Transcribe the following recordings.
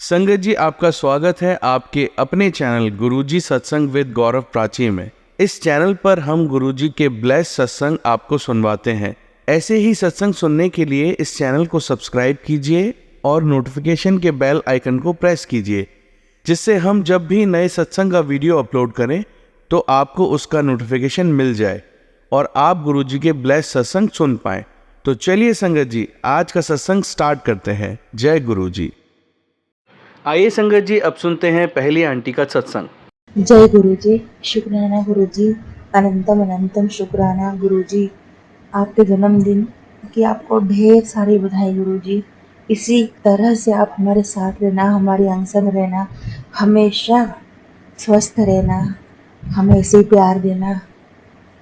संगत जी, आपका स्वागत है आपके अपने चैनल गुरुजी सत्संग विद गौरव प्राची में। इस चैनल पर हम गुरुजी के ब्लेस सत्संग आपको सुनवाते हैं। ऐसे ही सत्संग सुनने के लिए इस चैनल को सब्सक्राइब कीजिए और नोटिफिकेशन के बेल आइकन को प्रेस कीजिए, जिससे हम जब भी नए सत्संग का वीडियो अपलोड करें तो आपको उसका नोटिफिकेशन मिल जाए और आप गुरुजी के ब्लेस सत्संग सुन पाएं। तो चलिए संगत जी, आज का सत्संग स्टार्ट करते हैं। जय गुरुजी। आइए संगत जी, अब सुनते हैं पहली आंटी का सत्संग। जय गुरुजी। शुक्राना गुरुजी, अनंतम अनंतम शुक्राना गुरुजी। आपके जन्मदिन की आपको ढेर सारी बधाई गुरुजी। इसी तरह से आप हमारे साथ रहना, हमारे अंग संग रहना, हमेशा स्वस्थ रहना, हमें ऐसे ही प्यार देना,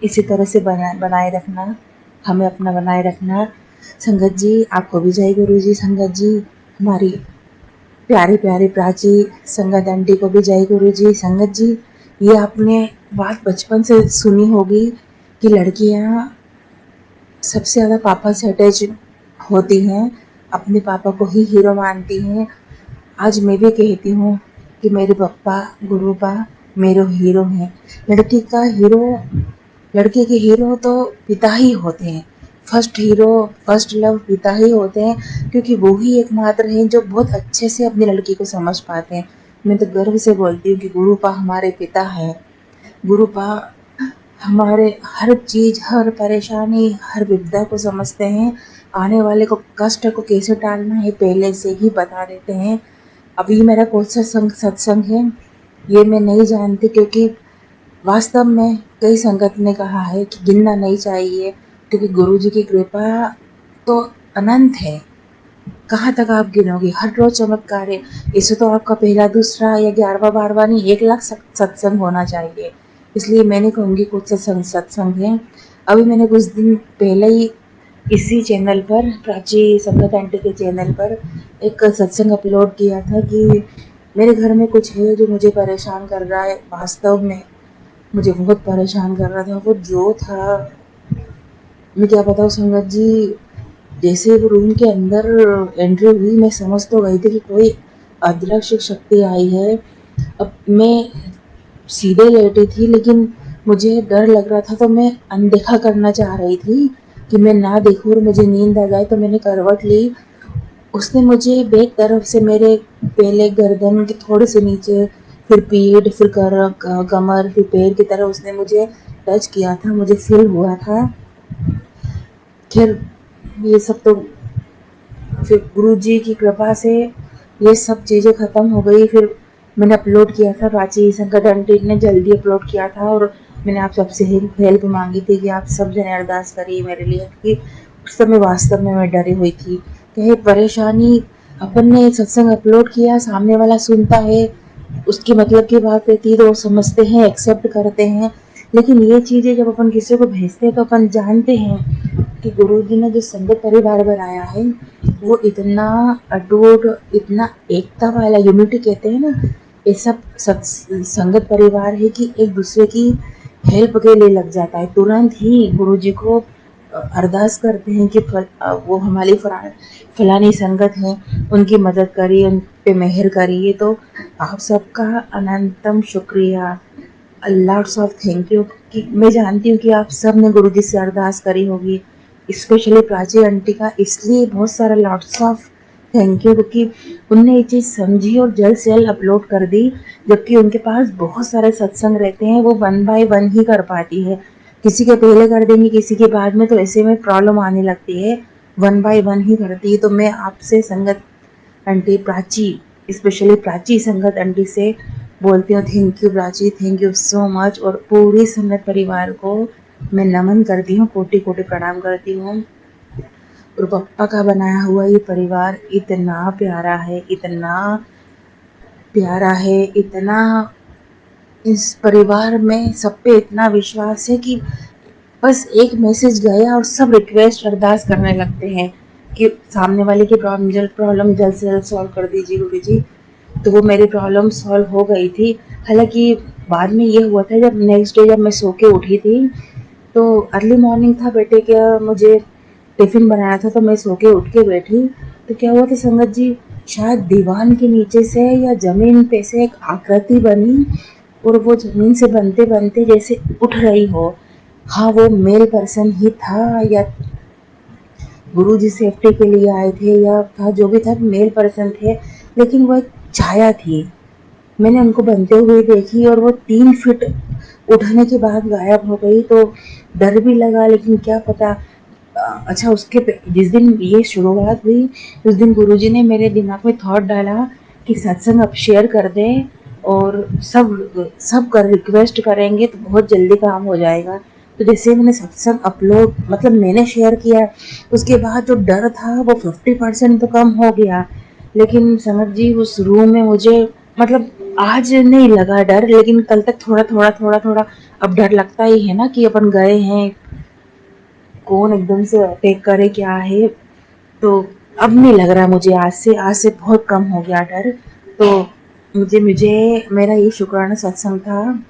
इसी तरह से बनाए रखना, हमें अपना बनाए रखना। संगत जी आपको भी जय गुरुजी। संगत जी हमारी प्यारी प्यारी प्राची संगत आंटी को भी जय गुरु जी। संगत जी, ये आपने बात बचपन से सुनी होगी कि लड़कियां सबसे ज़्यादा पापा से अटैच होती हैं, अपने पापा को ही हीरो मानती हैं। आज मैं भी कहती हूँ कि मेरे पापा गुरुपा मेरे हीरो हैं। लड़की का हीरो, लड़के के हीरो तो पिता ही होते हैं। फर्स्ट हीरो, फर्स्ट लव पिता ही होते हैं, क्योंकि वो ही एकमात्र हैं जो बहुत अच्छे से अपनी लड़की को समझ पाते हैं। मैं तो गर्व से बोलती हूँ कि गुरुपा हमारे पिता हैं। गुरुपा हमारे हर चीज़, हर परेशानी, हर विपदा को समझते हैं। आने वाले को कष्ट को कैसे टालना है पहले से ही बता देते हैं। अभी मेरा कौन सा सत्संग है ये मैं नहीं जानती, क्योंकि वास्तव में कई संगत ने कहा है कि गिनना नहीं चाहिए, क्योंकि गुरुजी की कृपा तो अनंत है। कहाँ तक आप गिनोगे? हर रोज चमत्कार है। इसे तो आपका पहला, दूसरा या 11वां 12वां नहीं, 1 लाख सत्संग होना चाहिए। इसलिए मैंने कहूँगी कुछ सत्संग है। अभी मैंने कुछ दिन पहले ही इसी चैनल पर, प्राची संगत आंटी के चैनल पर एक सत्संग अपलोड किया था कि मेरे घर में कुछ है जो मुझे परेशान कर रहा है। वास्तव में मुझे बहुत परेशान कर रहा था। वो जो था, मैं क्या बताऊँ संगत जी, जैसे वो रूम के अंदर एंट्री हुई, मैं समझ तो गई थी कि कोई अदृश्य शक्ति आई है। अब मैं सीधे लेटी थी, लेकिन मुझे डर लग रहा था, तो मैं अनदेखा करना चाह रही थी कि मैं ना देखूं और मुझे नींद आ जाए, तो मैंने करवट ली। उसने मुझे बैक तरफ से मेरे पहले गर्दन के थोड़े से नीचे, फिर पीठ, फिर कमर, फिर पैर की तरह उसने मुझे टच किया था। मुझे फील हुआ था। खैर ये सब तो फिर गुरुजी की कृपा से ये सब चीज़ें ख़त्म हो गई। फिर मैंने अपलोड किया था, प्राची संगत आंटी ने जल्दी अपलोड किया था, और मैंने आप सबसे हेल्प मांगी थी कि आप सब जने अरदास करिए मेरे लिए, क्योंकि उस समय वास्तव में मैं डरी हुई थी। कहे परेशानी, अपन ने सत्संग अपलोड किया, सामने वाला सुनता है, उसकी मतलब की बात रहती है तो वो समझते हैं, एक्सेप्ट करते हैं। लेकिन ये चीज़ें जब अपन किसी को भेजते हैं तो अपन जानते हैं कि गुरुजी ने जो संगत परिवार बनाया है वो इतना अटूट, इतना एकता वाला, यूनिटी कहते हैं ना, ये सब संगत परिवार है कि एक दूसरे की हेल्प के लिए लग जाता है। तुरंत ही गुरुजी को अरदास करते हैं कि वो हमारी फलानी संगत है, उनकी मदद करिए, उन पे मेहर करिए। तो आप सबका अनंतम शुक्रिया, लॉट्स ऑफ थैंक यू। कि मैं जानती हूँ कि आप सब ने गुरुजी से अरदास करी होगी, स्पेशली प्राची आंटी का इसलिए बहुत सारा लॉट्स ऑफ थैंक यू, क्योंकि उनने ये चीज़ समझी और जल्द से जल्द अपलोड कर दी। जबकि उनके पास बहुत सारे सत्संग रहते हैं, वो 1 बाय 1 ही कर पाती है। किसी के पहले कर देंगी, किसी के बाद में, तो ऐसे में प्रॉब्लम आने लगती है। 1 बाय 1 ही करती है। तो मैं आपसे संगत आंटी प्राची, स्पेशली प्राची संगत आंटी से बोलती हूँ, thank you Prachi, thank you so much. और पूरी संगत परिवार को मैं नमन करती हूँ, कोटि कोटि प्रणाम करती हूँ। और पप्पा का बनाया हुआ ये परिवार इतना प्यारा है, इतना प्यारा है, इतना, इस परिवार में सब पे इतना विश्वास है कि बस एक मैसेज गया और सब रिक्वेस्ट अरदास करने लगते हैं कि सामने वाले की प्रॉब्लम जल्द से जल्द सॉल्व कर दीजिए गुरु जी। तो वो मेरी प्रॉब्लम सॉल्व हो गई थी। हालांकि बाद में ये हुआ था, जब नेक्स्ट डे जब मैं सो के उठी थी, तो अर्ली मॉर्निंग था, बेटे का मुझे टिफ़िन बनाया था, तो मैं सो के उठ के बैठी। तो क्या हुआ था संगत जी, शायद दीवान के नीचे से या ज़मीन पे से एक आकृति बनी और वो ज़मीन से बनते बनते जैसे उठ रही हो। हाँ, वो मेल पर्सन ही था या गुरुजी सेफ्टी के लिए आए थे या था जो भी था, मेल पर्सन थे, लेकिन वो एक छाया थी। मैंने उनको बनते हुए देखी और वो 3 फीट उठने के बाद गायब हो गई, तो डर भी लगा, लेकिन क्या पता। अच्छा, जिस दिन ये शुरुआत हुई उस दिन गुरुजी ने मेरे दिमाग में थॉट डाला कि सत्संग अब शेयर कर दें और सब कर रिक्वेस्ट करेंगे तो बहुत जल्दी काम हो जाएगा। तो जैसे मैंने सत्संग अपलोड मतलब मैंने शेयर किया, उसके बाद जो डर था वो 50% तो कम हो गया। लेकिन संगत जी, उस रूम में मुझे मतलब आज नहीं लगा डर, लेकिन कल तक थोड़ा थोड़ा अब डर लगता ही है ना कि अपन गए हैं, कौन एकदम से अटैक करे क्या है। तो अब नहीं लग रहा मुझे, आज से बहुत कम हो गया डर। तो मुझे मेरा ये शुक्राना सत्संग था।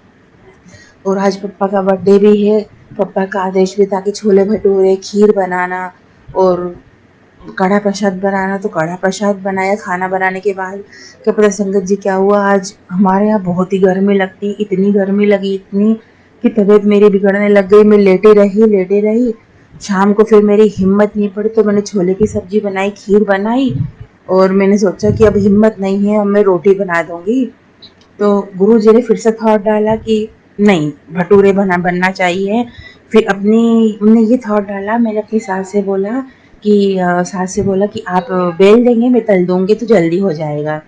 और आज पप्पा का बर्थडे भी है। पप्पा का आदेश भी था कि छोले भटूरे, खीर बनाना और कड़ा प्रसाद बनाना, तो कड़ा प्रसाद बनाया। खाना बनाने के बाद क्या पता संगत जी क्या हुआ, आज हमारे यहाँ बहुत ही गर्मी लगती, इतनी गर्मी लगी, इतनी कि तबीयत मेरी बिगड़ने लग गई। मैं लेटे रही। शाम को फिर मेरी हिम्मत नहीं पड़ी तो मैंने छोले की सब्जी बनाई, खीर बनाई और मैंने सोचा कि अब हिम्मत नहीं है, अब मैं रोटी बना दूंगी। तो गुरु जी ने फिर से थॉट डाला कि नहीं, भटूरे बनना चाहिए। फिर उनने ये थॉट डाला, मैंने अपनी सास से बोला कि आप बेल देंगे, मैं तल दूंगी तो जल्दी हो जाएगा।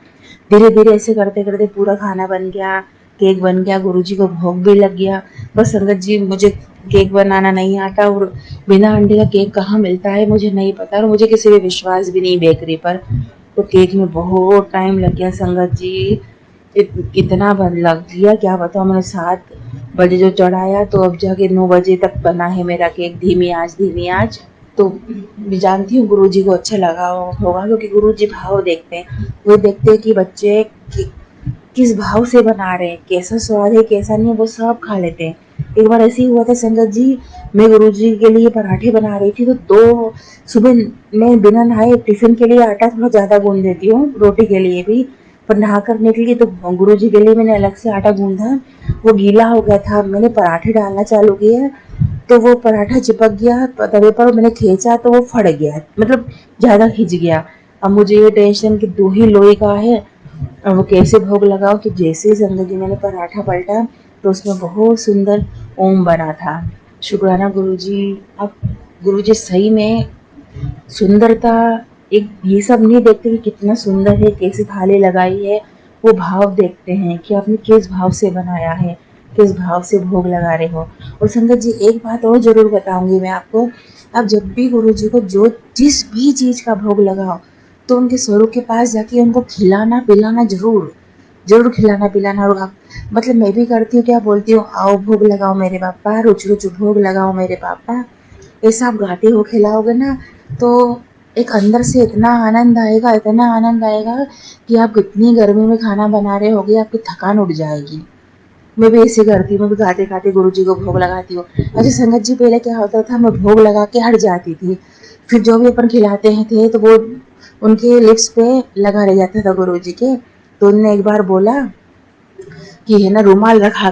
धीरे धीरे ऐसे करते करते पूरा खाना बन गया, केक बन गया, गुरुजी को भोग भी लग गया। बस संगत जी, मुझे केक बनाना नहीं आता और बिना अंडे का केक कहाँ मिलता है मुझे नहीं पता, और मुझे किसी पे विश्वास भी नहीं बेकरी पर। तो केक में बहुत टाइम लग गया संगत जी, इतना बन लग गया क्या बताऊँ। मैंने 7 बजे जो चढ़ाया तो अब जाके 9 बजे तक बना है मेरा केक, धीमी आंच। तो मैं जानती हूँ गुरुजी को अच्छा लगा होगा, क्योंकि गुरुजी भाव देखते हैं। वो देखते हैं कि बच्चे किस भाव से बना रहे हैं, कैसा स्वाद है कैसा नहीं है, वो सब खा लेते हैं। एक बार ऐसे ही हुआ था संगत जी, मैं गुरुजी के लिए पराठे बना रही थी, तो दो सुबह मैं बिना नहाए टिफिन के लिए आटा थोड़ा ज़्यादा गूंद देती हूँ, रोटी के लिए भी, पर नहा कर निकली तो गुरुजी के लिए मैंने अलग से आटा गूंदा, वो गीला हो गया था। मैंने पराठे डालना चालू किया तो वो पराठा चिपक गया तवे पर, मैंने खींचा तो वो फट गया, मतलब ज़्यादा खिंच गया। अब मुझे ये टेंशन कि 2 ही लोई का है, अब वो कैसे भोग लगाओ। कि जैसे ही संगत जी मैंने पराठा पलटा तो उसमें बहुत सुंदर ओम बना था। शुक्राना गुरुजी। अब गुरुजी सही में सुंदरता, एक ये सब नहीं देखते कि कितना सुंदर है, कैसी थाली लगाई है, वो भाव देखते हैं कि आपने किस भाव से बनाया है, किस भाव से भोग लगा रहे हो। और संगत जी, एक बात और जरूर बताऊंगी मैं आपको, आप जब भी गुरु जी को जो जिस भी चीज का भोग लगाओ तो उनके स्वरूप के पास जाके उनको खिलाना पिलाना जरूर, जरूर खिलाना पिलाना। और आप मतलब मैं भी करती हूँ, क्या बोलती हूँ, आओ भोग लगाओ मेरे पापा, रुच रुच भोग लगाओ मेरे पापा। ऐसा आप गाते हो खिलाओगे ना तो एक अंदर से इतना आनंद आएगा कि आप कितनी गर्मी में खाना बना रहे होगे, आपकी थकान उठ जाएगी। मैं भी ऐसे करती हूँ, मैं भी गाते गाते गुरु जी को भोग लगाती हूँ। अच्छा संगत जी, पहले क्या होता था, मैं भोग लगा के हट जाती थी, फिर जो भी अपन खिलाते हैं थे तो वो उनके लिप्स पे लगा रह जाता था गुरु जी के। तो उनने एक बार बोला कि है ना, रुमाल रखा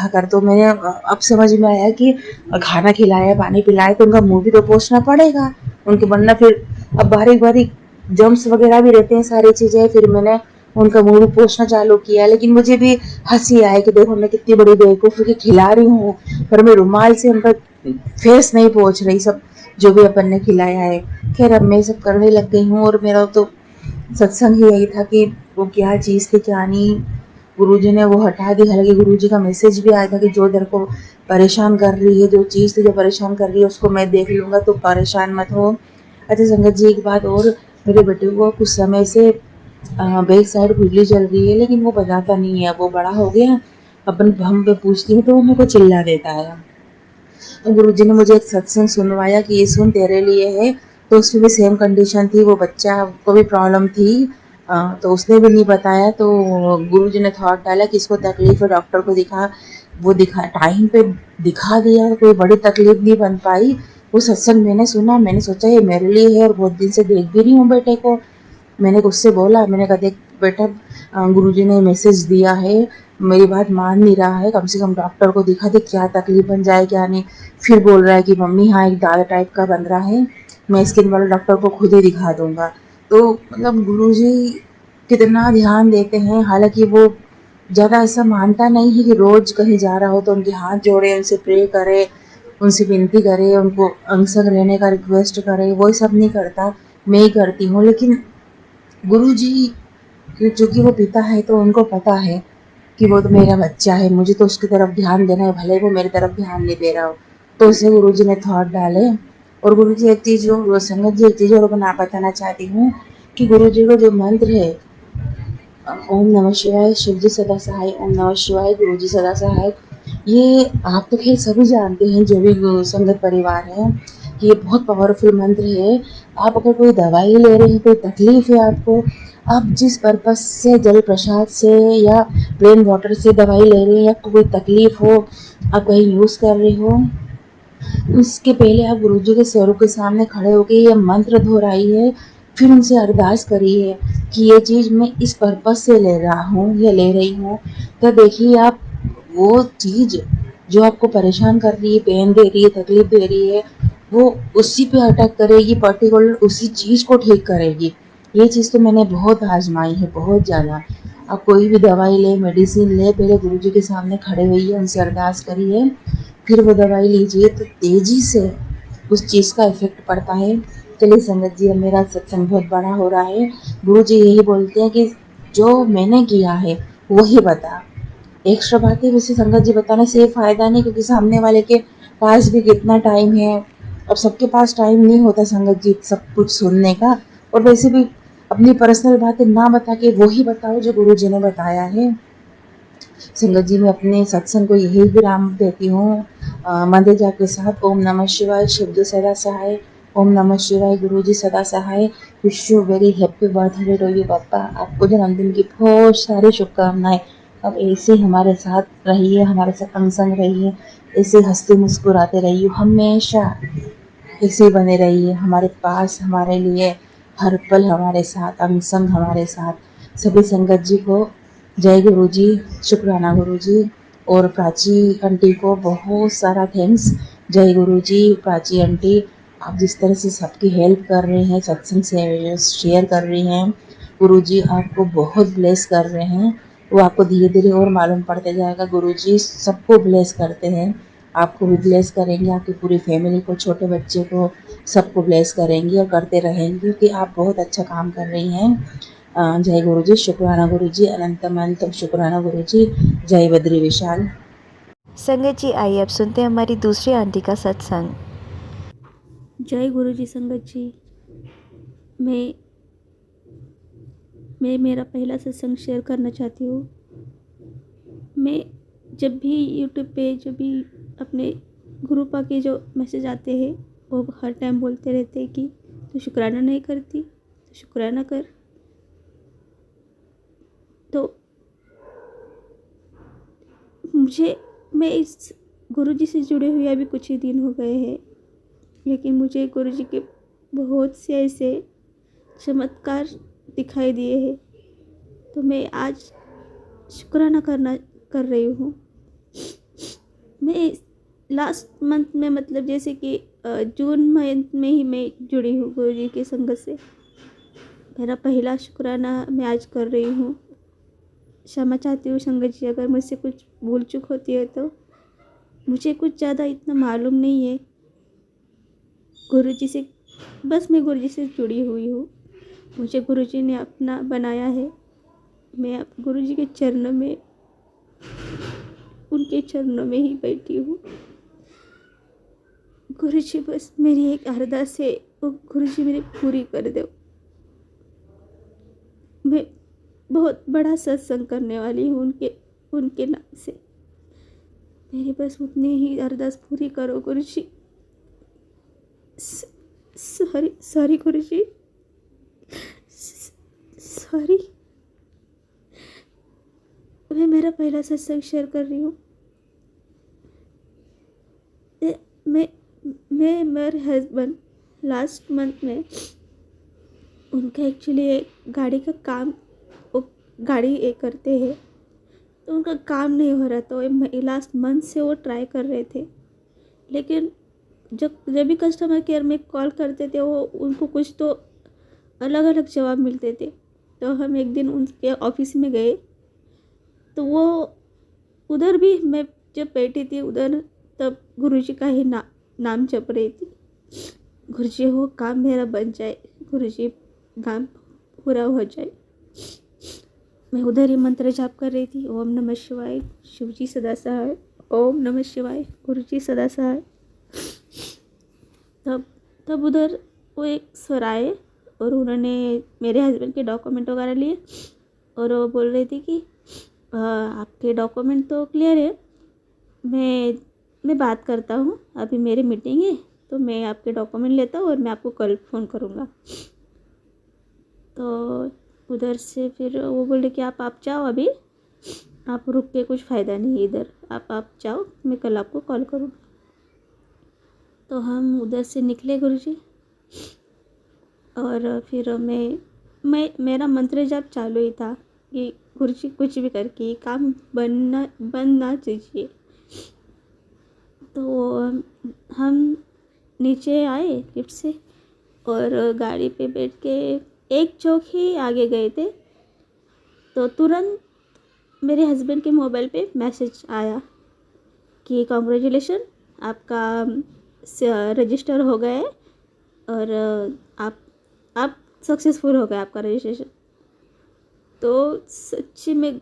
कर। तो मैंने अब समझ में आया कि खाना खिलाया पानी पिलाया तो उनका मुंह भी तो पोंछना पड़ेगा उनके, वरना फिर अब बारीक बारीक जम्स वगैरह भी रहते हैं सारी चीजें। फिर मैंने उनका मुंह भी पोंछना चालू किया, लेकिन मुझे भी हंसी आई कि देखो मैं कितनी बड़ी बेवकूफ की खिला रही हूँ, पर मैं रुमाल से उनका फेस नहीं पोंछ रही, सब जो भी अपन ने खिलाया है। खैर अब मैं सब करने लग गई हूँ, और मेरा तो सत्संग ही यही था कि वो क्या चीज़ थी क्या नहीं, गुरुजी ने वो हटा दी। हालांकि गुरुजी का मैसेज भी आया था कि जो तेरे को परेशान कर रही है, जो चीज़ तुझे परेशान कर रही है उसको मैं देख लूँगा, तो परेशान मत हो। अच्छा संगत जी, एक बात और, मेरे बेटे को कुछ समय से बैक साइड खुजली चल रही है, लेकिन वो बताता नहीं है, वो बड़ा हो गया। अपन हम पे पूछती हूँ तो वो मेरे को चिल्ला देता है। और गुरुजी ने मुझे एक सत्संग सुनवाया कि ये सुन तेरे लिए है, तो उसमें भी सेम कंडीशन थी, वो बच्चा को भी प्रॉब्लम थी। तो उसने भी नहीं बताया, तो गुरुजी ने थॉट डाला कि इसको तकलीफ है, डॉक्टर को दिखा टाइम पे दिखा दिया, कोई बड़ी तकलीफ नहीं बन पाई। वो सत्संग मैंने सुना, मैंने सोचा ये मेरे लिए है, और बहुत दिन से देख भी रही हूँ बेटे को, मैंने उससे बोला, मैंने कहा देख बेटा, गुरुजी ने मैसेज दिया है, मेरी बात मान नहीं रहा है, कम से कम डॉक्टर को दिखा दे, क्या तकलीफ बन जाए क्या नहीं। फिर बोल रहा है कि मम्मी हाँ एक दादा टाइप का बन रहा है, मैं स्किन वाले डॉक्टर को खुद ही दिखा दूंगा। तो मतलब गुरुजी कितना ध्यान देते हैं, हालांकि वो ज़्यादा ऐसा मानता नहीं है कि रोज़ कहीं जा रहा हो तो उनके हाथ जोड़े, उनसे प्रे करे, उनसे विनती करे, उनको अंग संग रहने का रिक्वेस्ट करे, वो सब नहीं करता, मैं ही करती हूँ। लेकिन गुरुजी चूँकि वो पिता है तो उनको पता है कि वो तो मेरा बच्चा है, मुझे तो उसकी तरफ ध्यान देना है, भले वो मेरी तरफ ध्यान नहीं दे रहा हो। तो उसे गुरुजी ने थॉट डाले। और गुरुजी एक चीज़ जो संगत जी, एक चीज़ और मैं बताना चाहती हूँ कि गुरुजी को जो मंत्र है, ओम नमः शिवाय, शिव जी सदा सहाय, ओम नमः शिवाय, गुरु जी सदा सहाय, ये आप तो खैर सभी जानते हैं जो भी संगत परिवार है, ये बहुत पावरफुल मंत्र है। आप अगर कोई दवाई ले रहे हैं, कोई तकलीफ है आपको, आप जिस पर्पज से जल प्रसाद से या प्लेन वाटर से दवाई ले रहे हैं, या कोई तकलीफ हो, आप कहीं यूज़ कर रहे हो, उसके पहले आप गुरुजी के स्वरूप के सामने खड़े होकर ये मंत्र दोहराइए, फिर उनसे अरदास करिए कि ये चीज़ मैं इस पर्पज से ले रहा हूँ या ले रही हूँ। तो देखिए आप, वो चीज़ जो आपको परेशान कर रही है, पेन दे रही है, तकलीफ दे रही है, वो उसी पे अटैक करेगी, पर्टिकुलर उसी चीज़ को ठीक करेगी। ये चीज़ तो मैंने बहुत आजमाई है, बहुत ज़्यादा। आप कोई भी दवाई ले, मेडिसिन ले, पहले गुरुजी के सामने खड़े होइए, उनसे अरदास करिए, फिर वो दवाई लीजिए, तो तेज़ी से उस चीज़ का इफ़ेक्ट पड़ता है। चलिए संगत जी, अब मेरा सत्संग बहुत बड़ा हो रहा है। गुरु जी यही बोलते हैं कि जो मैंने किया है वही बता, एक्स्ट्रा बातें वैसे संगत जी बताने से फ़ायदा नहीं, क्योंकि सामने वाले के पास भी कितना टाइम है। अब सबके पास टाइम नहीं होता संगत जी सब कुछ सुनने का। और वैसे भी अपनी पर्सनल बातें ना बता के वही बताओ जो गुरु जी ने बताया है। संगत जी, मैं अपने सत्संग को यही विराम देती हूँ मंदिर जाप के साथ। ओम नमः शिवाय, शिव जी सदा सहाय, ओम नमः शिवाय, गुरु जी सदा सहाय। Wish you very happy birthday to you पापा, आपको जन्मदिन की बहुत सारी शुभकामनाएं। अब ऐसे हमारे साथ रहिए, हमारे साथ अंग संग रहिए, ऐसे हंसते मुस्कुराते रहिए, हमेशा ऐसे बने रहिए हमारे पास, हमारे लिए हर पल हमारे साथ, अंग संग हमारे साथ। सभी संगत जी को जय गुरु जी, शुक्राना गुरु जी। और प्राची आंटी को बहुत सारा थैंक्स। जय गुरु जी, प्राची आंटी, आप जिस तरह से सबकी हेल्प कर रहे हैं, सत्संग से शेयर कर रही हैं, गुरु जी आपको बहुत ब्लेस कर रहे हैं। वो आपको धीरे धीरे और मालूम पड़ते जाएगा। गुरु जी सबको ब्लेस करते हैं, आपको भी ब्लेस करेंगे, आपकी पूरी फैमिली को, छोटे बच्चे को, सबको ब्लेस करेंगी और करते रहेंगे, क्योंकि आप बहुत अच्छा काम कर रही हैं। जय गुरु जी, शुक्राना गुरु जी, अनंतम अनंतम शुक्राना गुरु जी। जय बद्री विशाल। संगत जी, आइए अब सुनते हैं हमारी दूसरी आंटी का सत्संग। जय गुरु जी। संगत जी, मैं मेरा पहला सत्संग शेयर करना चाहती हूँ। मैं जब भी यूट्यूब पे जब भी अपने गुरु पा के जो मैसेज आते हैं, वो हर टाइम बोलते रहते हैं कि तो शुक्राना नहीं करती, तो शुक्राना कर। तो मैं इस गुरु जी से जुड़े हुए अभी कुछ ही दिन हो गए हैं, लेकिन मुझे गुरु जी के बहुत से ऐसे चमत्कार दिखाई दिए हैं। तो मैं आज शुक्राना कर रही हूँ। मैं लास्ट मंथ में, मतलब जैसे कि जून मंथ में ही मैं जुड़ी हूँ गुरु जी की संगत से। मेरा पहला शुक्राना मैं आज कर रही हूँ। क्षमा चाहती हूँ संगत जी, अगर मुझसे कुछ भूल चूक होती है तो। मुझे कुछ ज़्यादा इतना मालूम नहीं है गुरु जी से, बस मैं गुरु जी से जुड़ी हुई हूँ। मुझे गुरु जी ने अपना बनाया है। मैं गुरु जी के चरणों में, उनके चरणों में ही बैठी हूँ। गुरु जी, बस मेरी एक अरदास है, वो गुरु जी मेरी पूरी कर दो। मैं बहुत बड़ा सत्संग करने वाली हूँ उनके नाम से। मेरी बस उतनी ही अरदास पूरी करो गुरु जी। सॉरी सॉरी गुरु जी, सॉरी। मैं मेरा पहला सत्संग शेयर कर रही हूँ। मैं मेरे हस्बैंड लास्ट मंथ में उनका एक्चुअली गाड़ी का काम, वो गाड़ी ये करते हैं, तो उनका काम नहीं हो रहा, तो लास्ट मंथ से वो ट्राई कर रहे थे, लेकिन जब जब भी कस्टमर केयर में कॉल करते थे वो उनको कुछ तो अलग अलग जवाब मिलते थे। तो हम एक दिन उनके ऑफिस में गए, तो वो उधर भी मैं जब बैठी थी उधर, तब गुरुजी का ही नाम जप रही थी। गुरुजी हो काम मेरा बन जाए, गुरुजी काम पूरा हो जाए। मैं उधर ही मंत्र जाप कर रही थी, ओम नमः शिवाय, शिवजी सदा सहाय, ओम नमः शिवाय, गुरुजी सदा सहाय। तब उधर वो एक सर आए और उन्होंने मेरे हस्बैंड के डॉक्यूमेंट वगैरह लिए, और वो बोल रही थी कि आपके डॉक्यूमेंट तो क्लियर है, मैं बात करता हूँ, अभी मेरी मीटिंग है, तो मैं आपके डॉक्यूमेंट लेता हूँ और मैं आपको कल फ़ोन करूँगा। तो उधर से फिर वो बोले कि आप जाओ, अभी आप रुक के कुछ फ़ायदा नहीं है इधर, आप जाओ, मैं कल आपको कॉल करूँगा। तो हम उधर से निकले गुरुजी, और फिर मेरा मंत्र जाप चालू ही था कि गुरुजी कुछ भी करके काम बंद ना कीजिए। तो हम नीचे आए लिफ्ट से और गाड़ी पे बैठ के एक चौक ही आगे गए थे, तो तुरंत मेरे हस्बैंड के मोबाइल पे मैसेज आया कि कॉन्ग्रेचुलेशन, आपका रजिस्टर हो गया है और आप सक्सेसफुल हो गए, आपका रजिस्ट्रेशन। तो सच्ची में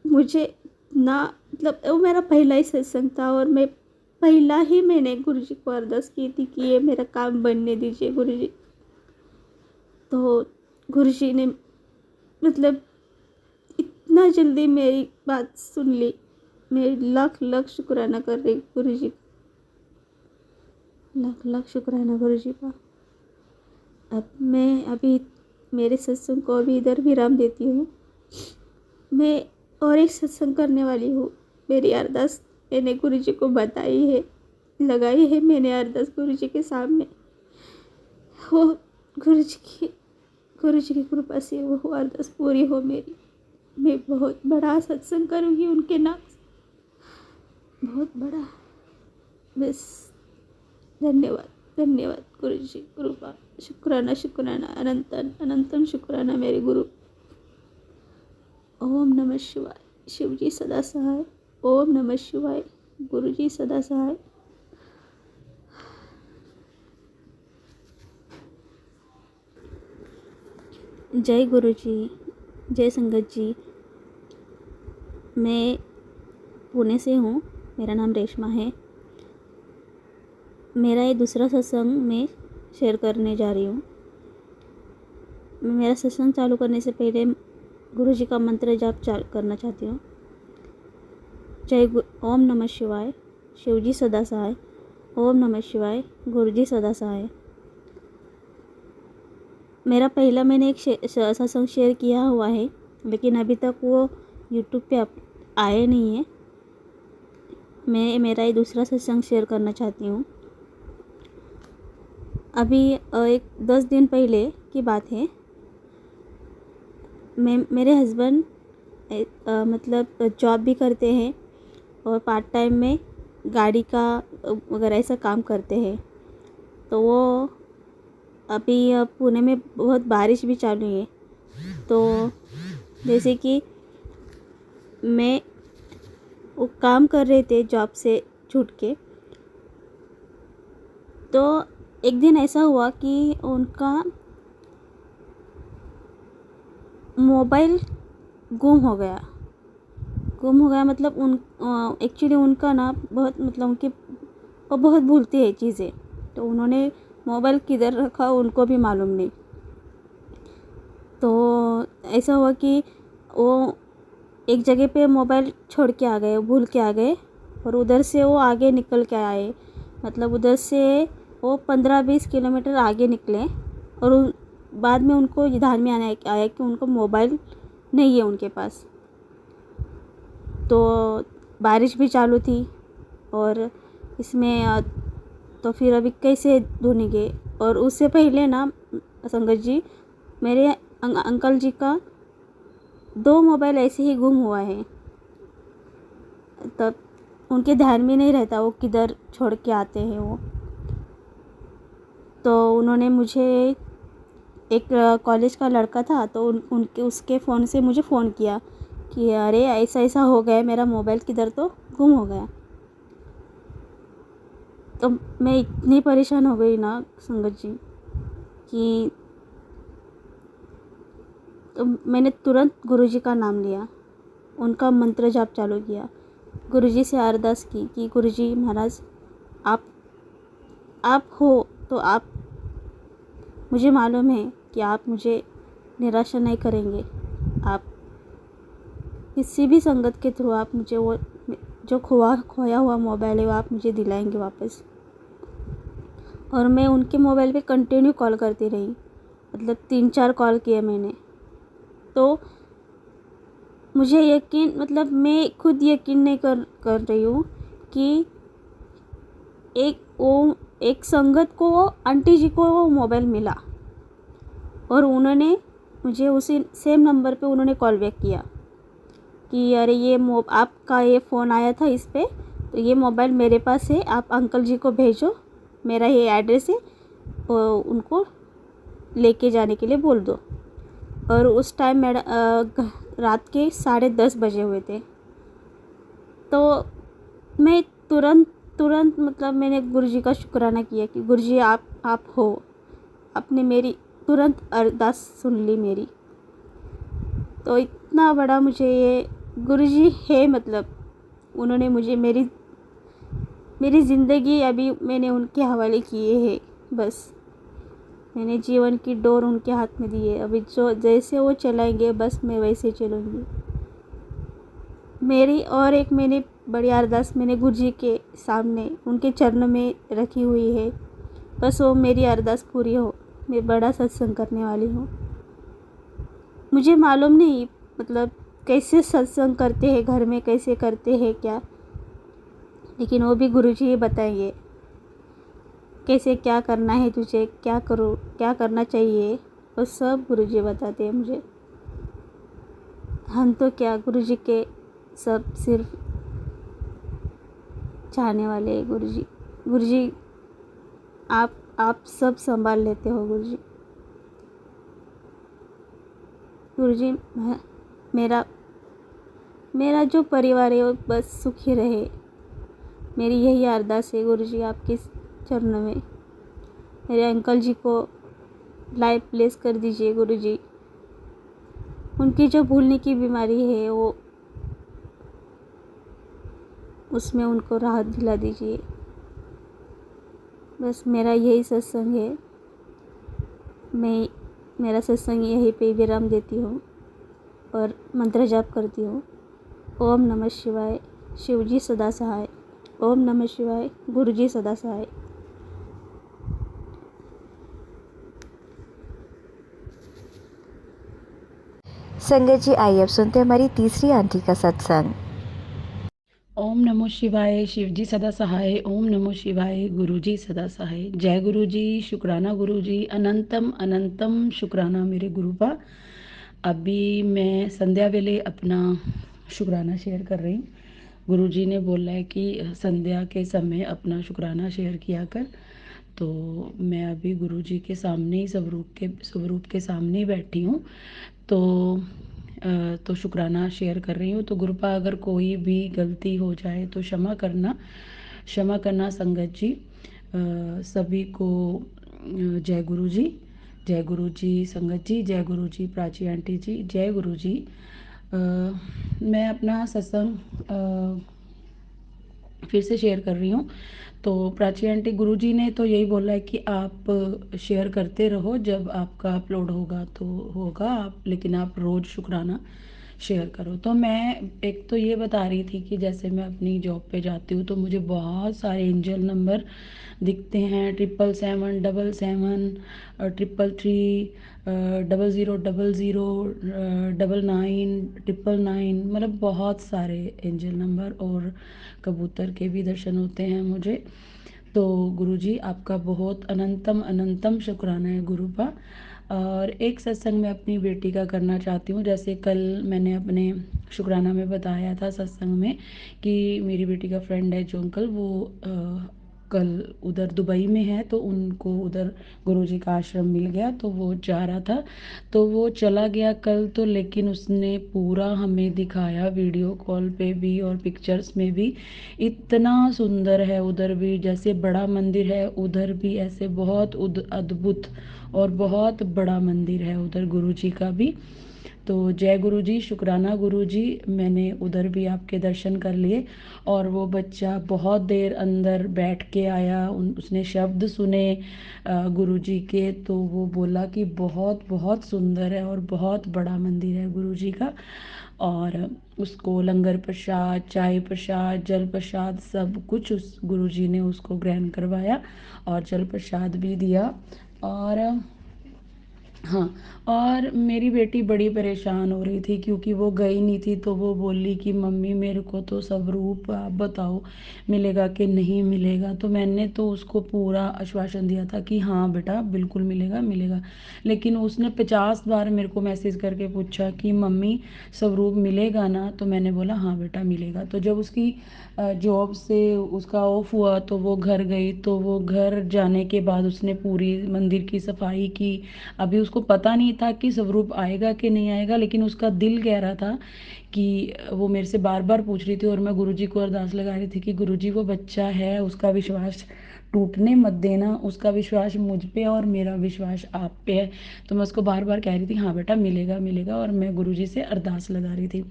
मुझे ना, मतलब वो मेरा पहला ही सत्संग था और मैंने गुरुजी को अरदास की थी कि ये मेरा काम बनने दीजिए गुरुजी। तो गुरुजी ने मतलब इतना जल्दी मेरी बात सुन ली। मैं लाख शुक्राना कर रही गुरुजी का, लाख शुक्राना गुरुजी का। अब मैं अभी मेरे सत्संग को अभी इधर विराम देती हूँ। मैं और एक सत्संग करने वाली हूँ। मेरी अरदास मैंने गुरुजी को बताई है, लगाई है मैंने अरदास गुरुजी के सामने। हो गुरुजी की कृपा से वो अरदास पूरी हो मेरी। मैं बहुत बड़ा सत्संग करूँगी उनके नाम से, बहुत बड़ा। बस धन्यवाद गुरुजी कृपा, शुक्राना अनंतम शुक्राना मेरे गुरु। ओम नमः शिवाय, शिवजी सदा सहाय, ओम नमः शिवाय, गुरुजी सदा सहाय। जय गुरुजी, जय संगत जी। मैं पुणे से हूँ, मेरा नाम रेशमा है। मेरा ये दूसरा सत्संग मैं शेयर करने जा रही हूँ। मेरा सत्संग चालू करने से पहले गुरुजी का मंत्र जाप करना चाहती हूँ। ओम नमः शिवाय, शिवजी सदा सहाय, ओम नमः शिवाय, गुरुजी सदा सहाय। मेरा पहला मैंने एक सत्संग शेयर किया हुआ है, लेकिन अभी तक वो यूट्यूब पे आए नहीं है। मैं मेरा ये दूसरा सत्संग शेयर करना चाहती हूँ। अभी एक 10 दिन पहले की बात है। मेरे हस्बैंड मतलब जॉब भी करते हैं और पार्ट टाइम में गाड़ी का वगैरह ऐसा काम करते हैं। तो वो अभी पुणे में बहुत बारिश भी चालू है। तो जैसे कि मैं वो काम कर रहे थे जॉब से छूट के, तो एक दिन ऐसा हुआ कि उनका मोबाइल गुम हो गया। मतलब एक्चुअली उनका ना बहुत, मतलब उनकी वो बहुत भूलती है चीज़ें, तो उन्होंने मोबाइल किधर रखा उनको भी मालूम नहीं। तो ऐसा हुआ कि वो एक जगह पे मोबाइल छोड़ के आ गए, भूल के आ गए, और उधर से वो आगे निकल के आए। मतलब उधर से वो 15-20 किलोमीटर आगे निकले और बाद में उनको ध्यान में आया कि उनको मोबाइल नहीं है उनके पास। तो बारिश भी चालू थी और इसमें तो फिर अभी कैसे ढूंढेंगे। और उससे पहले ना संगत जी, मेरे अंकल जी का 2 मोबाइल ऐसे ही गुम हुआ है। तब उनके ध्यान में नहीं रहता वो किधर छोड़ के आते हैं वो। तो उन्होंने मुझे, एक कॉलेज का लड़का था, तो उनके उसके फ़ोन से मुझे फ़ोन किया कि अरे ऐसा ऐसा हो गया, मेरा मोबाइल किधर तो गुम हो गया। तो मैं इतनी परेशान हो गई ना संगत जी कि तो मैंने तुरंत गुरुजी का नाम लिया, उनका मंत्र जाप चालू किया, गुरुजी से अरदास की कि गुरुजी महाराज आप हो तो आप, मुझे मालूम है कि आप मुझे निराशा नहीं करेंगे। आप किसी भी संगत के थ्रू आप मुझे वो जो खोया हुआ मोबाइल है वो आप मुझे दिलाएंगे वापस। और मैं उनके मोबाइल पे कंटिन्यू कॉल करती रही, मतलब 3-4 कॉल किए मैंने। तो मुझे यकीन, मतलब मैं खुद यकीन नहीं कर रही हूँ कि एक संगत को, वो आंटी जी को वो मोबाइल मिला और उन्होंने मुझे उसी सेम नंबर पे उन्होंने कॉल बैक किया कि अरे ये आपका ये फ़ोन आया था इस पे, तो ये मोबाइल मेरे पास है, आप अंकल जी को भेजो, मेरा ये एड्रेस है, और उनको लेके जाने के लिए बोल दो। और उस टाइम रात के 10:30 बजे हुए थे। तो मैं तुरंत मतलब मैंने गुरुजी का शुक्राना किया कि गुरुजी आप हो, आपने मेरी तुरंत अरदास सुन ली मेरी। तो इतना बड़ा मुझे ये गुरुजी है, मतलब उन्होंने मुझे मेरी ज़िंदगी अभी मैंने उनके हवाले किए है। बस मैंने जीवन की डोर उनके हाथ में दी है, अभी जो जैसे वो चलाएंगे बस मैं वैसे चलूँगी। मेरी और एक मैंने बड़ी अरदास मैंने गुरुजी के सामने उनके चरणों में रखी हुई है, बस वो मेरी अरदास पूरी हो, मैं बड़ा सत्संग करने वाली हूँ। मुझे मालूम नहीं मतलब कैसे सत्संग करते हैं घर में, कैसे करते हैं क्या, लेकिन वो भी गुरुजी ही बताएंगे कैसे क्या करना है तुझे, क्या करो, क्या करना चाहिए, वो सब गुरुजी बताते हैं मुझे। हम तो क्या, गुरुजी के सब सिर्फ चाहने वाले हैं। गुरुजी आप सब संभाल लेते हो गुरुजी। गुरुजी मेरा जो परिवार है वो बस सुखी रहे, मेरी यही अरदास है गुरुजी आपके चरणों में। मेरे अंकल जी को लाइफ ब्लेस कर दीजिए गुरुजी, उनकी जो भूलने की बीमारी है वो उसमें उनको राहत दिला दीजिए। बस मेरा यही सत्संग है, मैं मेरा सत्संग यहीं पे विराम देती हूँ और मंत्र जाप करती हूँ। ओम नमः शिवाय, शिवजी सदा सहाय। ओम नमः शिवाय, गुरुजी सदा सहाय। संगत जी, आइए अब सुनते हैं हमारी तीसरी आंटी का सत्संग। ओम नमो शिवाय, शिवजी सदा सहाय। ओम नमो शिवाय, गुरुजी सदा सहाय। जय गुरुजी, शुक्राना गुरुजी, अनंतम अनंतम शुक्राना मेरे गुरुपा। अभी मैं संध्या वेले अपना शुक्राना शेयर कर रही हूँ। गुरुजी ने बोला है कि संध्या के समय अपना शुक्राना शेयर किया कर, तो मैं अभी गुरुजी के सामने ही स्वरूप के सामने ही बैठी हूँ। तो शुक्राना शेयर कर रही हूँ। तो गुरुपा अगर कोई भी गलती हो जाए तो क्षमा करना संगत जी। सभी को जय गुरु जी, जय गुरु जी संगत जी, जय गुरु जी प्राची आंटी जी, जय गुरु जी। मैं अपना सत्संग फिर से शेयर कर रही हूँ। तो प्राची आंटी, गुरुजी ने तो यही बोला है कि आप शेयर करते रहो, जब आपका अपलोड होगा तो होगा आप, लेकिन आप रोज़ शुक्राना शेयर करो। तो मैं एक तो ये बता रही थी कि जैसे मैं अपनी जॉब पे जाती हूँ तो मुझे बहुत सारे एंजल नंबर दिखते हैं, 777 777 333 0000 99 999, मतलब बहुत सारे एंजल नंबर और कबूतर के भी दर्शन होते हैं मुझे। तो गुरुजी आपका बहुत अनंतम अनंतम शुक्राना है गुरुपा। और एक सत्संग मैं अपनी बेटी का करना चाहती हूँ। जैसे कल मैंने अपने शुक्राना में बताया था सत्संग में कि मेरी बेटी का फ्रेंड है जो अंकल, वो कल उधर दुबई में है, तो उनको उधर गुरुजी का आश्रम मिल गया, तो वो जा रहा था, तो वो चला गया कल तो, लेकिन उसने पूरा हमें दिखाया वीडियो कॉल पे भी और पिक्चर्स में भी। इतना सुंदर है उधर भी, जैसे बड़ा मंदिर है उधर भी ऐसे बहुत अद्भुत और बहुत बड़ा मंदिर है उधर गुरुजी का भी। तो जय गुरु जी, शुक्राना गुरु जी, मैंने उधर भी आपके दर्शन कर लिए। और वो बच्चा बहुत देर अंदर बैठ के आया, उसने शब्द सुने गुरु जी के, तो वो बोला कि बहुत बहुत सुंदर है और बहुत बड़ा मंदिर है गुरु जी का। और उसको लंगर प्रसाद, चाय प्रसाद, जल प्रसाद सब कुछ उस गुरु जी ने उसको ग्रहण करवाया और जल प्रसाद भी दिया। और हाँ, और मेरी बेटी बड़ी परेशान हो रही थी क्योंकि वो गई नहीं थी, तो वो बोली कि मम्मी मेरे को तो स्वरूप आप बताओ मिलेगा कि नहीं मिलेगा। तो मैंने तो उसको पूरा आश्वासन दिया था कि हाँ बेटा बिल्कुल मिलेगा मिलेगा। लेकिन उसने 50 बार मेरे को मैसेज करके पूछा कि मम्मी स्वरूप मिलेगा ना, तो मैंने बोला हाँ बेटा मिलेगा। तो जब उसकी जॉब से उसका ऑफ हुआ तो वो घर गई, तो वो घर जाने के बाद उसने पूरी मंदिर की सफाई की। अभी उसको पता नहीं था कि स्वरूप आएगा कि नहीं आएगा, लेकिन उसका दिल कह रहा था कि वो मेरे से बार बार पूछ रही थी, और मैं गुरुजी को अरदास लगा रही थी कि गुरुजी वो बच्चा है, उसका विश्वास टूटने मत देना, उसका विश्वास मुझ पे और मेरा विश्वास आप पे है। तो मैं उसको बार बार कह रही थी हाँ बेटा मिलेगा मिलेगा, और मैं गुरुजी से अरदास लगा रही थी।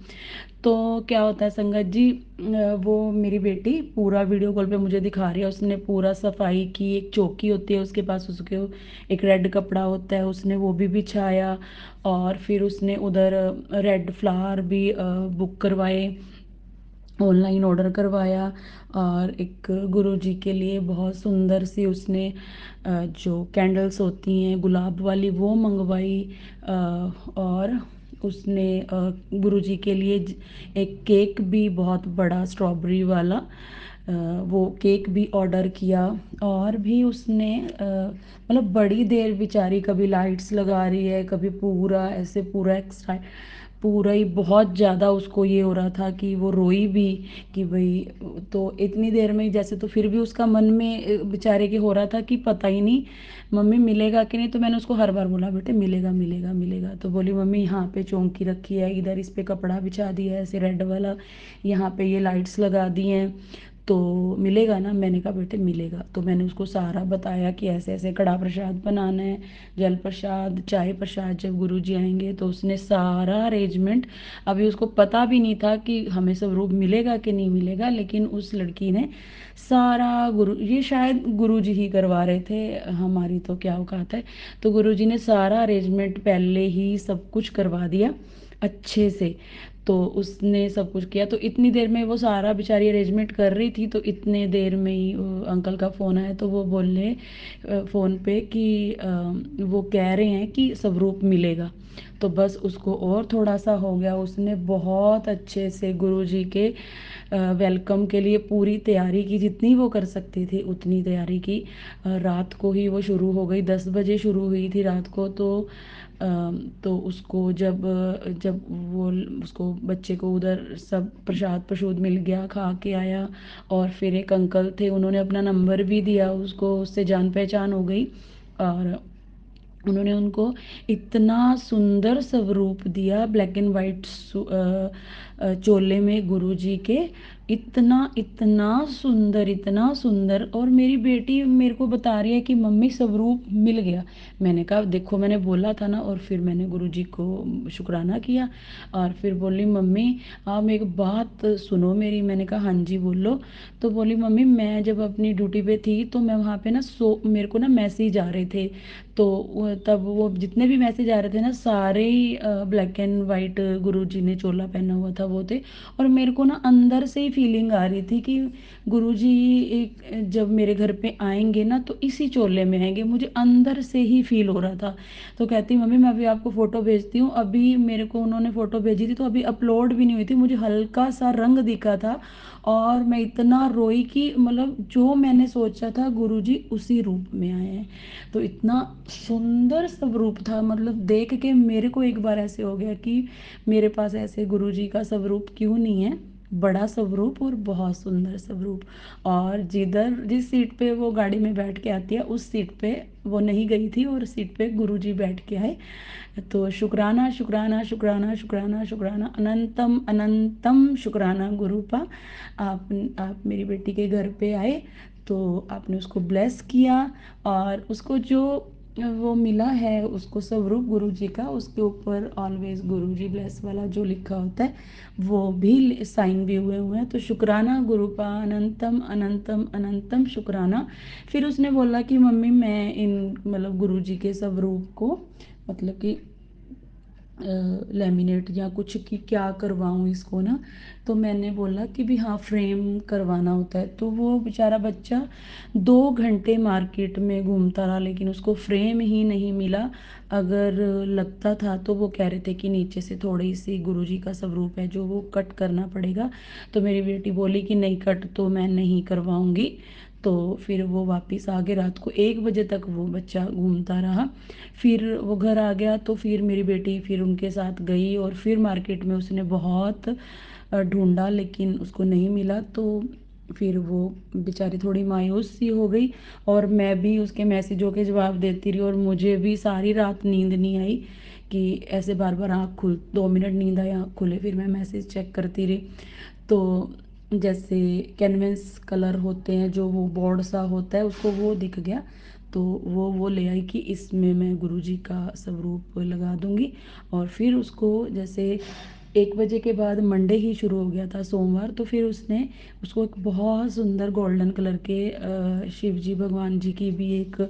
तो क्या होता है संगत जी, वो मेरी बेटी पूरा वीडियो कॉल पे मुझे दिखा रही है, उसने पूरा सफाई की, एक चौकी होती है उसके पास, उसके एक रेड कपड़ा होता है, उसने वो भी बिछाया। और फिर उसने उधर रेड फ्लावर भी बुक करवाए, ऑनलाइन ऑर्डर करवाया। और एक गुरुजी के लिए बहुत सुंदर सी उसने जो कैंडल्स होती हैं गुलाब वाली वो मंगवाई। और उसने गुरुजी के लिए एक केक भी बहुत बड़ा स्ट्रॉबेरी वाला वो केक भी ऑर्डर किया। और भी उसने मतलब बड़ी देर बेचारी कभी लाइट्स लगा रही है, कभी पूरा ऐसे पूरा एक्स्ट्रा पूरा ही बहुत ज़्यादा उसको ये हो रहा था कि वो रोई भी कि भाई, तो इतनी देर में जैसे, तो फिर भी उसका मन में बेचारे के हो रहा था कि पता ही नहीं मम्मी मिलेगा कि नहीं। तो मैंने उसको हर बार बोला बेटे मिलेगा मिलेगा मिलेगा। तो बोली मम्मी यहाँ पे चौंकी रखी है, इधर इस पे कपड़ा बिछा दिया है ऐसे रेड वाला, यहाँ पे ये लाइट्स लगा दी हैं, तो मिलेगा ना। मैंने कहा बेटे मिलेगा। तो मैंने उसको सारा बताया कि ऐसे ऐसे कड़ा प्रसाद बनाना है, जल प्रसाद, चाय प्रसाद, जब गुरुजी आएंगे। तो उसने सारा अरेंजमेंट, अभी उसको पता भी नहीं था कि हमें स्वरूप मिलेगा कि नहीं मिलेगा, लेकिन उस लड़की ने सारा, गुरु ये शायद गुरुजी ही करवा रहे थे, हमारी तो क्या औकात है। तो गुरुजी ने सारा अरेंजमेंट पहले ही सब कुछ करवा दिया अच्छे से। तो उसने सब कुछ किया, तो इतनी देर में वो सारा बेचारी अरेंजमेंट कर रही थी, तो इतने देर में ही अंकल का फ़ोन आया। तो वो बोले फ़ोन पे कि वो कह रहे हैं कि स्वरूप मिलेगा। तो बस उसको और थोड़ा सा हो गया, उसने बहुत अच्छे से गुरुजी के वेलकम के लिए पूरी तैयारी की, जितनी वो कर सकती थी उतनी तैयारी की। रात को ही वो शुरू हो गई, 10 बजे शुरू हुई थी रात को। तो उसको जब जब वो उसको बच्चे को उधर सब प्रसाद प्रसूद मिल गया, खा के आया। और फिर एक अंकल थे, उन्होंने अपना नंबर भी दिया उसको, उससे जान पहचान हो गई। और उन्होंने उनको इतना सुंदर स्वरूप दिया ब्लैक एंड वाइट चोले में गुरुजी के, इतना इतना सुंदर इतना सुंदर। और मेरी बेटी मेरे को बता रही है कि मम्मी स्वरूप मिल गया। मैंने कहा देखो मैंने बोला था ना। और फिर मैंने गुरुजी को शुक्राना किया, और फिर बोली मम्मी आप एक बात सुनो मेरी। मैंने कहा हाँ जी बोलो। तो बोली मम्मी मैं जब अपनी ड्यूटी पे थी तो मैं वहाँ पे ना मेरे को ना मैसेज आ रहे थे, तो तब वो जितने भी मैसेज आ रहे थे ना सारे ही ब्लैक एंड वाइट गुरुजी ने चोला पहना हुआ था वो थे। और मेरे को ना अंदर से ही फीलिंग आ रही थी कि गुरुजी एक जब मेरे घर पे आएंगे ना तो इसी चोले में आएंगे, मुझे अंदर से ही फील हो रहा था। तो कहती मम्मी मैं अभी आपको फ़ोटो भेजती हूँ। अभी मेरे को उन्होंने फ़ोटो भेजी थी तो अभी अपलोड भी नहीं हुई थी, मुझे हल्का सा रंग दिखा था। और मैं इतना रोई कि मतलब जो मैंने सोचा था गुरुजी उसी रूप में आए हैं। तो इतना सुंदर सुंदर स्वरूप था, मतलब देख के मेरे को एक बार ऐसे हो गया कि मेरे पास ऐसे गुरुजी का स्वरूप क्यों नहीं है। बड़ा स्वरूप और बहुत सुंदर स्वरूप। और जिस सीट पे वो गाड़ी में बैठ के आती है उस सीट पे वो नहीं गई थी और सीट पे गुरुजी बैठ के आए। तो शुक्राना शुक्राना शुक्राना शुक्राना शुक्राना, अनंतम अनंतम शुक्राना गुरुपा। आप मेरी बेटी के घर पे आए तो आपने उसको ब्लेस किया, और उसको जो वो मिला है उसको स्वरूप गुरु जी का, उसके ऊपर ऑलवेज गुरु जी ब्लेस वाला जो लिखा होता है वो भी साइन भी हुए हैं। तो शुक्राना गुरुपा, अनंतम अनंतम अनंतम शुक्राना। फिर उसने बोला कि मम्मी मैं इन मतलब गुरु जी के स्वरूप को मतलब कि लैमिनेट या कुछ की क्या करवाऊँ इसको ना। तो मैंने बोला कि भी हाँ फ्रेम करवाना होता है। तो वो बेचारा बच्चा 2 घंटे मार्केट में घूमता रहा लेकिन उसको फ्रेम ही नहीं मिला। अगर लगता था तो वो कह रहे थे कि नीचे से थोड़ी सी गुरुजी का स्वरूप है जो वो कट करना पड़ेगा। तो मेरी बेटी बोली कि नहीं कट तो मैं नहीं करवाऊँगी। तो फिर वो वापस आ गए, रात को 1 बजे तक वो बच्चा घूमता रहा। फिर वो घर आ गया तो फिर मेरी बेटी फिर उनके साथ गई और फिर मार्केट में उसने बहुत ढूंढा लेकिन उसको नहीं मिला। तो फिर वो बेचारी थोड़ी मायूस सी हो गई और मैं भी उसके मैसेजों के जवाब देती रही और मुझे भी सारी रात नींद नहीं आई कि ऐसे बार बार आँख खुल 2 मिनट नींद आई आँख खुले, फिर मैं मैसेज चेक करती रही। तो जैसे कैनवेस कलर होते हैं जो वो बोर्ड सा होता है उसको वो दिख गया। तो वो ले आई कि इसमें मैं गुरुजी का स्वरूप लगा दूंगी। और फिर उसको जैसे 1 बजे के बाद मंडे ही शुरू हो गया था, सोमवार। तो फिर उसने उसको एक बहुत सुंदर गोल्डन कलर के शिव जी भगवान जी की भी एक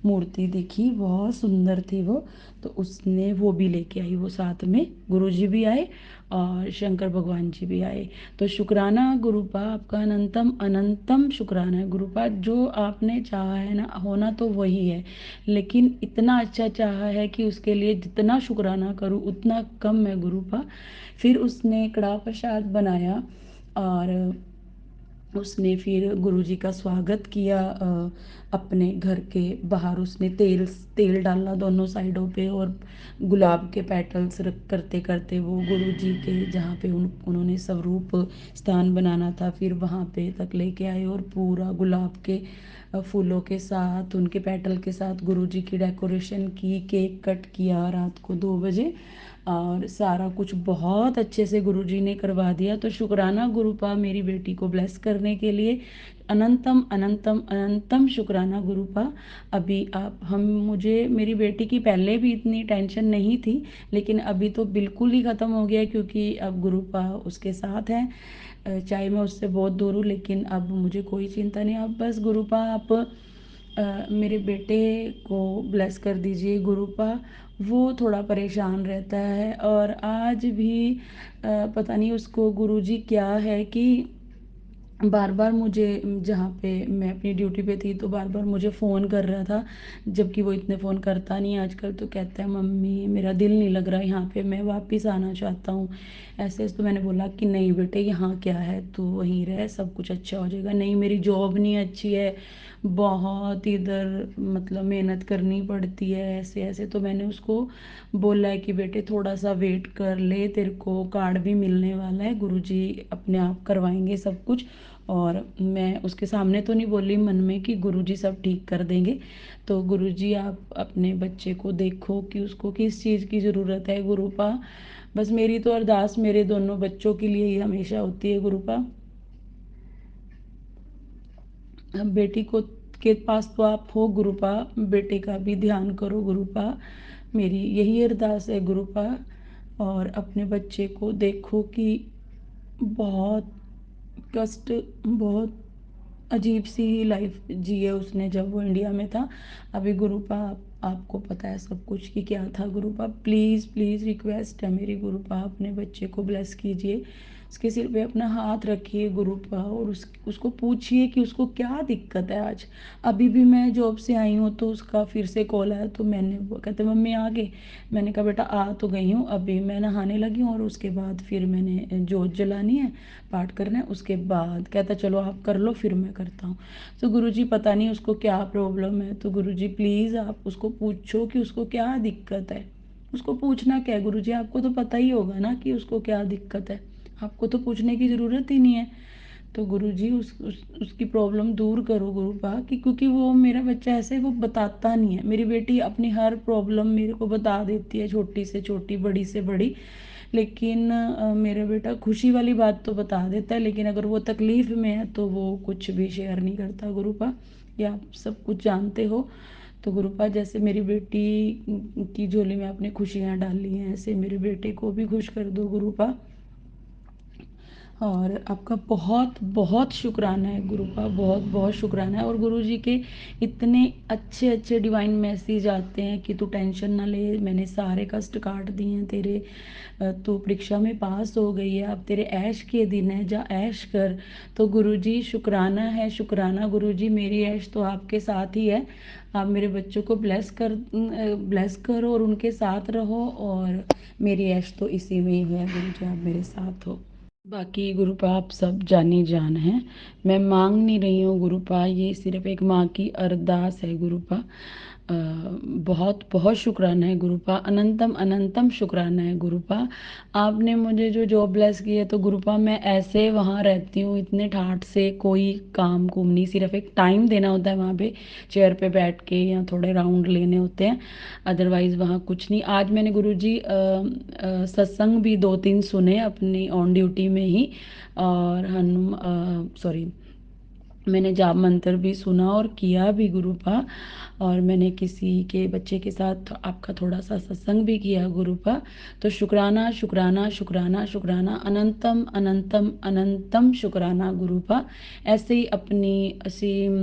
मूर्ति दिखी, बहुत सुंदर थी वो। तो उसने वो भी लेके आई, वो साथ में गुरुजी भी आए और शंकर भगवान जी भी आए। तो शुक्राना गुरुपा, आपका अनंतम अनंतम शुक्राना है गुरुपा। जो आपने चाहा है ना होना तो वही है, लेकिन इतना अच्छा चाहा है कि उसके लिए जितना शुक्राना करूँ उतना कम है गुरुपा। फिर उसने कड़ाह प्रसाद बनाया और उसने फिर गुरुजी का स्वागत किया। अपने घर के बाहर उसने तेल तेल डाला दोनों साइडों पे और गुलाब के पेटल्स रख करते करते वो गुरुजी के जहाँ पे उन्होंने स्वरूप स्थान बनाना था फिर वहाँ पे तक लेके आए और पूरा गुलाब के फूलों के साथ उनके पेटल के साथ गुरुजी की डेकोरेशन की, केक कट किया रात को 2 बजे और सारा कुछ बहुत अच्छे से गुरुजी ने करवा दिया। तो शुक्राना गुरुपा मेरी बेटी को ब्लेस करने के लिए, अनंतम अनंतम अनंतम शुक्राना गुरुपा। अभी आप हम मुझे मेरी बेटी की पहले भी इतनी टेंशन नहीं थी लेकिन अभी तो बिल्कुल ही ख़त्म हो गया क्योंकि अब गुरुपा उसके साथ हैं। चाहे मैं उससे बहुत दूर हूँ लेकिन अब मुझे कोई चिंता नहीं। अब बस गुरुपा आप मेरे बेटे को ब्लेस कर दीजिए गुरुपा। वो थोड़ा परेशान रहता है और आज भी पता नहीं उसको गुरुजी क्या है कि बार बार मुझे जहाँ पे मैं अपनी ड्यूटी पे थी तो बार बार मुझे फ़ोन कर रहा था, जबकि वो इतने फ़ोन करता नहीं आजकल। तो कहता है मम्मी मेरा दिल नहीं लग रहा यहाँ पे, मैं वापस आना चाहता हूँ ऐसे। तो मैंने बोला कि नहीं बेटे यहाँ क्या है, तू वहीं रह, सब कुछ अच्छा हो जाएगा। नहीं मेरी जॉब नहीं अच्छी है, बहुत इधर मतलब मेहनत करनी पड़ती है ऐसे ऐसे। तो मैंने उसको बोला है कि बेटे थोड़ा सा वेट कर ले, तेरे को कार्ड भी मिलने वाला है, गुरुजी अपने आप करवाएंगे सब कुछ। और मैं उसके सामने तो नहीं बोली मन में कि गुरुजी सब ठीक कर देंगे। तो गुरुजी आप अपने बच्चे को देखो कि उसको किस चीज़ की ज़रूरत है गुरुपा। बस मेरी तो अरदास मेरे दोनों बच्चों के लिए ही हमेशा होती है गुरुपा। अब बेटी को के पास तो आप हो गुरुपा, बेटे का भी ध्यान करो गुरुपा, मेरी यही अरदास है गुरुपा। और अपने बच्चे को देखो कि बहुत कष्ट, बहुत अजीब सी लाइफ जी है उसने जब वो इंडिया में था। अभी गुरुपा आपको पता है सब कुछ कि क्या था गुरुपा। प्लीज़ प्लीज़ रिक्वेस्ट है मेरी गुरुपा, अपने बच्चे को ब्लेस कीजिए, उसके सिर पे अपना हाथ रखिए गुरुपा और उसको पूछिए कि उसको क्या दिक्कत है आज। अभी भी मैं जॉब से आई हूँ तो उसका फिर से कॉल आया, तो मैंने वो कहते मम्मी आ गए। मैंने कहा बेटा आ तो गई हूँ, अभी मैं नहाने लगी हूँ और उसके बाद फिर मैंने जोत जलानी है, पाठ करना है, उसके बाद कहता चलो आप कर लो फिर मैं करता हूँ। तो गुरुजी पता नहीं उसको क्या प्रॉब्लम है, तो गुरुजी प्लीज़ आप उसको पूछो कि उसको क्या दिक्कत है। उसको पूछना क्या है गुरुजी, आपको तो पता ही होगा ना कि उसको क्या दिक्कत है, आपको तो पूछने की ज़रूरत ही नहीं है। तो गुरुजी उसकी प्रॉब्लम दूर करो गुरुपा कि क्योंकि वो मेरा बच्चा ऐसे वो बताता नहीं है। मेरी बेटी अपनी हर प्रॉब्लम मेरे को बता देती है, छोटी से छोटी बड़ी से बड़ी, लेकिन मेरा बेटा खुशी वाली बात तो बता देता है, लेकिन अगर वो तकलीफ़ में है तो वो कुछ भी शेयर नहीं करता गुरुपा, ये आप सब कुछ जानते हो। तो गुरुपा जैसे मेरी बेटी की झोली में आपने खुशियाँ डाली हैं, ऐसे मेरे बेटे को भी खुश कर दो गुरुपा। और आपका बहुत बहुत शुक्राना है गुरुपा, बहुत बहुत शुक्राना है। और गुरुजी के इतने अच्छे अच्छे डिवाइन मैसेज आते हैं कि तू टेंशन ना ले, मैंने सारे कष्ट काट दिए हैं तेरे, तू परीक्षा में पास हो गई है, अब तेरे ऐश के दिन है, जा ऐश कर। तो गुरुजी शुक्राना है, शुक्राना गुरुजी, मेरी ऐश तो आपके साथ ही है। आप मेरे बच्चों को ब्लेस करो और उनके साथ रहो, और मेरी ऐश तो इसी में ही है गुरुजी, आप मेरे साथ हो। बाकी गुरुपा आप सब जानी जान हैं, मैं मांग नहीं रही हूँ गुरुपा, ये सिर्फ एक माँ की अरदास है गुरुपा। बहुत बहुत शुक्राना है गुरुपा, अनंतम अनंतम शुक्राना है गुरुपा। आपने मुझे जो जॉब ब्लेस की है तो गुरुपा मैं ऐसे वहाँ रहती हूँ इतने ठाठ से, कोई काम कुम नहीं, सिर्फ एक टाइम देना होता है वहाँ पे, चेयर पे बैठ के या थोड़े राउंड लेने होते हैं, अदरवाइज़ वहाँ कुछ नहीं। आज मैंने गुरुजी सत्संग भी 2-3 सुने अपनी ऑन ड्यूटी में ही, और मैंने जाप मंत्र भी सुना और किया भी गुरुपा, और मैंने किसी के बच्चे के साथ आपका थोड़ा सा सत्संग भी किया गुरुपा। तो शुक्राना शुक्राना शुक्राना शुक्राना, अनंतम अनंतम अनंतम शुक्राना गुरुपा। ऐसे ही अपनी असीम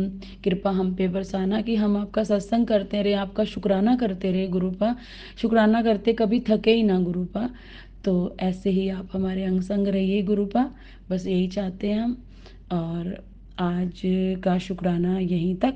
कृपा हम पे बरसाना कि हम आपका सत्संग करते रहे, आपका शुक्राना करते रहे गुरुपा, शुक्राना करते कभी थके ही ना गुरुपा। तो ऐसे ही आप हमारे अंग संग रहिए गुरुपा, बस यही चाहते हैं हम। और आज का शुक्राना यहीं तक,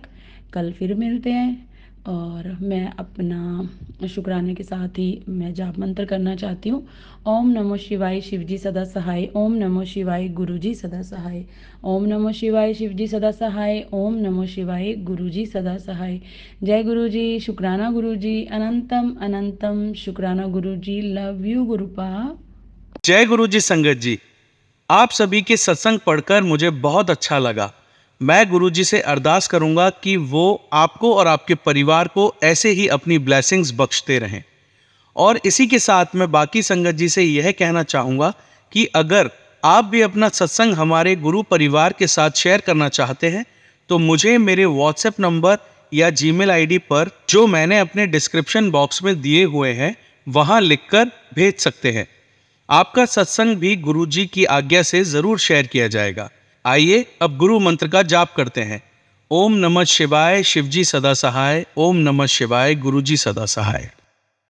कल फिर मिलते हैं। और मैं अपना शुक्राने के साथ ही मैं जाप मंत्र करना चाहती हूँ। ओम नमो शिवाय शिवजी सदा सहाय, ओम नमो शिवाय गुरुजी सदा सहाय, ओम नमो शिवाय शिवजी सदा सहाय, ओम नमो शिवाय गुरुजी सदा सहाय। जय गुरुजी, शुक्राना गुरुजी, अनंतम अनंतम शुक्राना गुरुजी, लव यू गुरुपा। जय गुरुजी संगत जी, आप सभी के सत्संग पढ़कर मुझे बहुत अच्छा लगा। मैं गुरुजी से अरदास करूंगा कि वो आपको और आपके परिवार को ऐसे ही अपनी ब्लेसिंग्स बख्शते रहें। और इसी के साथ मैं बाकी संगत जी से यह कहना चाहूँगा कि अगर आप भी अपना सत्संग हमारे गुरु परिवार के साथ शेयर करना चाहते हैं तो मुझे मेरे व्हाट्सएप नंबर या जीमेल आईडी पर, जो मैंने अपने डिस्क्रिप्शन बॉक्स में दिए हुए हैं, वहाँ लिखकर भेज सकते हैं। आपका सत्संग भी गुरुजी की आज्ञा से जरूर शेयर किया जाएगा। आइए अब गुरु मंत्र का जाप करते हैं। ओम नमः शिवाय शिवजी सदा सहाय, ओम नमः शिवाय गुरुजी सदा सहाय।